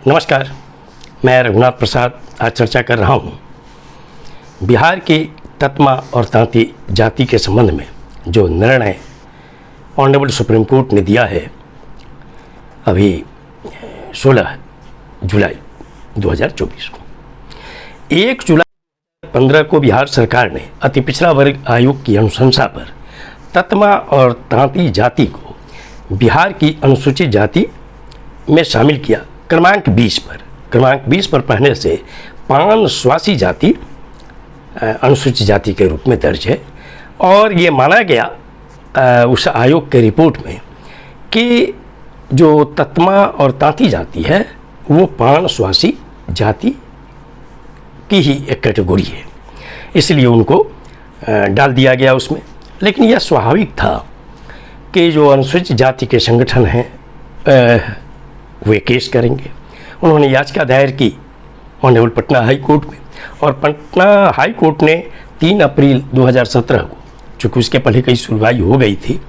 नमस्कार, मैं रघुनाथ प्रसाद आज चर्चा कर रहा हूँ बिहार की तत्मा और तांती जाति के संबंध में जो निर्णय ऑनरेबल सुप्रीम कोर्ट ने दिया है अभी 16 जुलाई 2024 को। 1 जुलाई 2015 को बिहार सरकार ने अति पिछड़ा वर्ग आयोग की अनुशंसा पर तत्मा और तांती जाति को बिहार की अनुसूचित जाति में शामिल किया। क्रमांक 20 पर पहले से पान स्वासी जाति अनुसूचित जाति के रूप में दर्ज है और ये माना गया उस आयोग के रिपोर्ट में कि जो तत्मा और तांती जाति है वो पान स्वासी जाति की ही एक कैटेगरी है, इसलिए उनको डाल दिया गया उसमें। लेकिन यह स्वाभाविक था कि जो अनुसूचित जाति के संगठन हैं वे केस करेंगे। उन्होंने याचिका दायर की ऑनरेबल पटना हाई कोर्ट में और पटना हाई कोर्ट ने 3 अप्रैल 2017 को, चूँकि उसके पहले कई सुनवाई हो गई थी,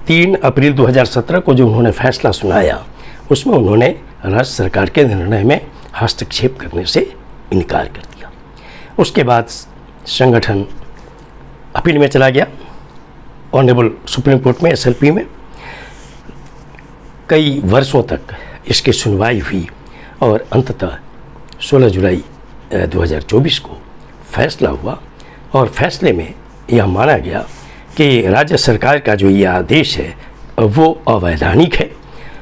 3 अप्रैल 2017 को जो उन्होंने फैसला सुनाया उसमें उन्होंने राज्य सरकार के निर्णय में हस्तक्षेप करने से इनकार कर दिया। उसके बाद संगठन अपील में चला गया ऑनरेबल सुप्रीम कोर्ट में, SLP में। कई वर्षों तक इसकी सुनवाई हुई और अंततः 16 जुलाई 2024 को फैसला हुआ और फैसले में यह माना गया कि राज्य सरकार का जो ये आदेश है वो अवैधानिक है।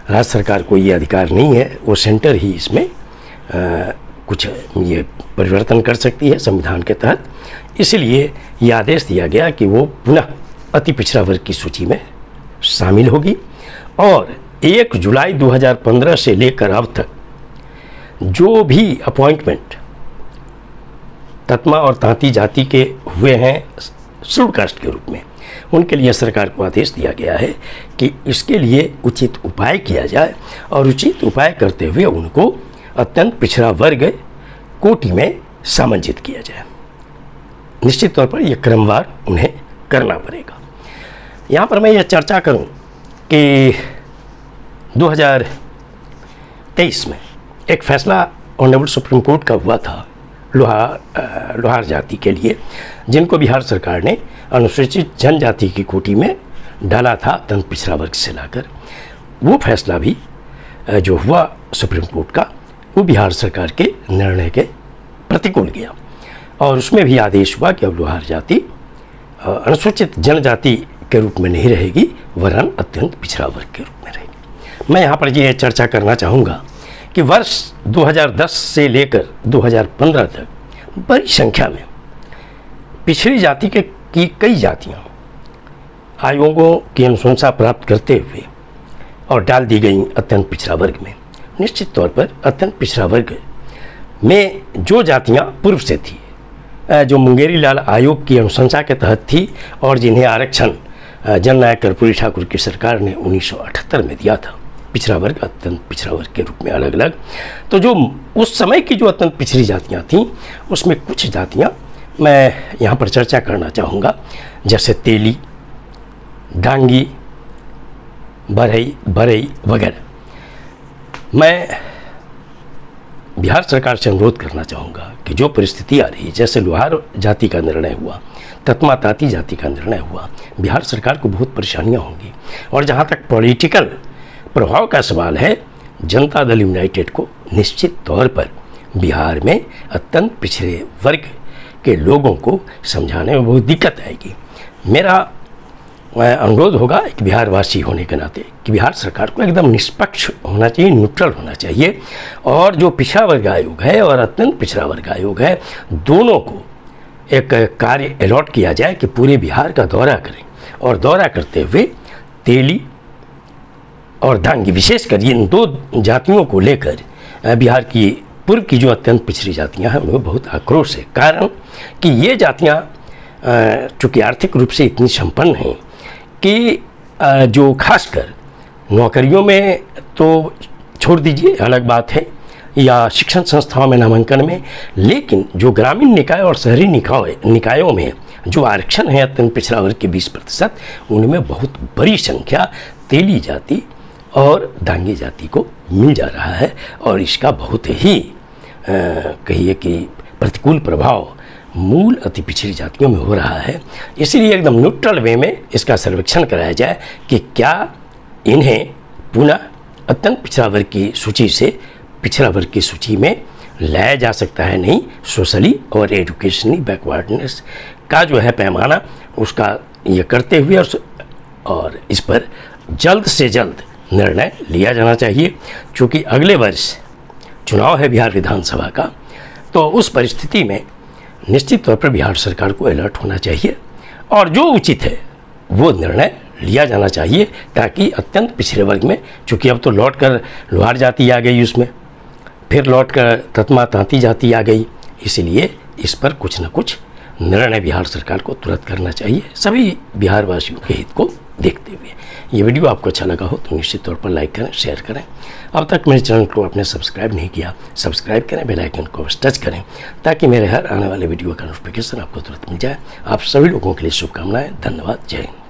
राज्य सरकार को ये अधिकार नहीं है, वो सेंटर ही इसमें कुछ ये परिवर्तन कर सकती है संविधान के तहत। इसलिए ये आदेश दिया गया कि वो पुनः अति पिछड़ा वर्ग की सूची में शामिल होगी और 1 जुलाई 2015 से लेकर अब तक जो भी अपॉइंटमेंट तत्मा और तांती जाति के हुए हैं शेड्यूल्ड कास्ट के रूप में, उनके लिए सरकार को आदेश दिया गया है कि इसके लिए उचित उपाय किया जाए और उचित उपाय करते हुए उनको अत्यंत पिछड़ा वर्ग कोटि में सामंजित किया जाए। निश्चित तौर पर यह क्रमवार उन्हें करना पड़ेगा। यहाँ पर मैं यह चर्चा करूँ कि 2023 में एक फैसला ऑनरेबल सुप्रीम कोर्ट का हुआ था लोहार जाति के लिए, जिनको बिहार सरकार ने अनुसूचित जनजाति की कोटि में डाला था अत्यंत पिछड़ा वर्ग से लाकर। वो फैसला भी जो हुआ सुप्रीम कोर्ट का, वो बिहार सरकार के निर्णय के प्रतिकूल गया और उसमें भी आदेश हुआ कि अब लोहार जाति अनुसूचित जनजाति के रूप में नहीं रहेगी वरन अत्यंत पिछड़ा वर्ग के रूप में रहेगी। मैं यहाँ पर ये चर्चा करना चाहूँगा कि वर्ष 2010 से लेकर 2015 तक बड़ी संख्या में पिछड़ी जाति की कई जातियाँ आयोगों की अनुशंसा प्राप्त करते हुए और डाल दी गई अत्यंत पिछड़ा वर्ग में। निश्चित तौर पर अत्यंत पिछड़ा वर्ग में जो जातियाँ पूर्व से थी, जो मुंगेरी लाल आयोग की अनुशंसा के तहत थी और जिन्हें आरक्षण जननायक कर्पूरी ठाकुर की सरकार ने 1978 में दिया था, पिछड़ा वर्ग अत्यंत पिछड़ा वर्ग के रूप में अलग अलग, तो जो उस समय की जो अत्यंत पिछड़ी जातियां थीं उसमें कुछ जातियां मैं यहाँ पर चर्चा करना चाहूँगा, जैसे तेली, डांगी, बरई वगैरह। मैं बिहार सरकार से अनुरोध करना चाहूँगा कि जो परिस्थिति आ रही, जैसे लोहार जाति का निर्णय हुआ, तत्मा तांती जाति का निर्णय हुआ, बिहार सरकार को बहुत परेशानियाँ होंगी। और जहाँ तक पॉलिटिकल प्रभाव का सवाल है, जनता दल यूनाइटेड को निश्चित तौर पर बिहार में अत्यंत पिछड़े वर्ग के लोगों को समझाने में बहुत दिक्कत आएगी। मेरा अनुरोध होगा एक बिहारवासी होने के नाते कि बिहार सरकार को एकदम निष्पक्ष होना चाहिए, न्यूट्रल होना चाहिए और जो पिछड़ा वर्ग आयोग है और अत्यंत पिछड़ा वर्ग आयोग है, दोनों को एक कार्य अलॉट किया जाए कि पूरे बिहार का दौरा करें और दौरा करते हुए तेली और डांगी, विशेषकर इन 2 जातियों को लेकर बिहार की पूर्व की जो अत्यंत पिछड़ी जातियां हैं उनमें बहुत आक्रोश है। कारण कि ये जातियां चूँकि आर्थिक रूप से इतनी संपन्न हैं कि जो खासकर नौकरियों में तो छोड़ दीजिए, अलग बात है, या शिक्षण संस्थाओं में नामांकन में, लेकिन जो ग्रामीण निकाय और शहरी निकायों में जो आरक्षण है अत्यंत पिछड़ा वर्ग के 20%, उनमें बहुत बड़ी संख्या तेली जाति और दांगी जाति को मिल जा रहा है और इसका बहुत ही कहिए कि प्रतिकूल प्रभाव मूल अति पिछड़ी जातियों में हो रहा है। इसलिए एकदम न्यूट्रल वे में इसका सर्वेक्षण कराया जाए कि क्या इन्हें पुनः अत्यंत पिछड़ा वर्ग की सूची से पिछड़ा वर्ग की सूची में लाया जा सकता है। नहीं, सोशली और एजुकेशनली बैकवर्डनेस का जो है पैमाना उसका ये करते हुए और इस पर जल्द से जल्द निर्णय लिया जाना चाहिए। क्योंकि अगले वर्ष चुनाव है बिहार विधानसभा का, तो उस परिस्थिति में निश्चित तौर पर बिहार सरकार को अलर्ट होना चाहिए और जो उचित है वो निर्णय लिया जाना चाहिए, ताकि अत्यंत पिछड़े वर्ग में, चूँकि अब तो लौट कर लोहार जाति आ गई, उसमें फिर लौट कर ततमा तांती जाति आ गई, इसलिए इस पर कुछ न कुछ निर्णय बिहार सरकार को तुरंत करना चाहिए, सभी बिहार वासियों के हित को देखते हुए। ये वीडियो आपको अच्छा लगा हो तो निश्चित तौर पर लाइक करें, शेयर करें। अब तक मेरे चैनल को आपने सब्सक्राइब नहीं किया, सब्सक्राइब करें, बेल आइकन को टच करें, ताकि मेरे हर आने वाले वीडियो का नोटिफिकेशन आपको तुरंत मिल जाए। आप सभी लोगों के लिए शुभकामनाएं। धन्यवाद। जय हिंद।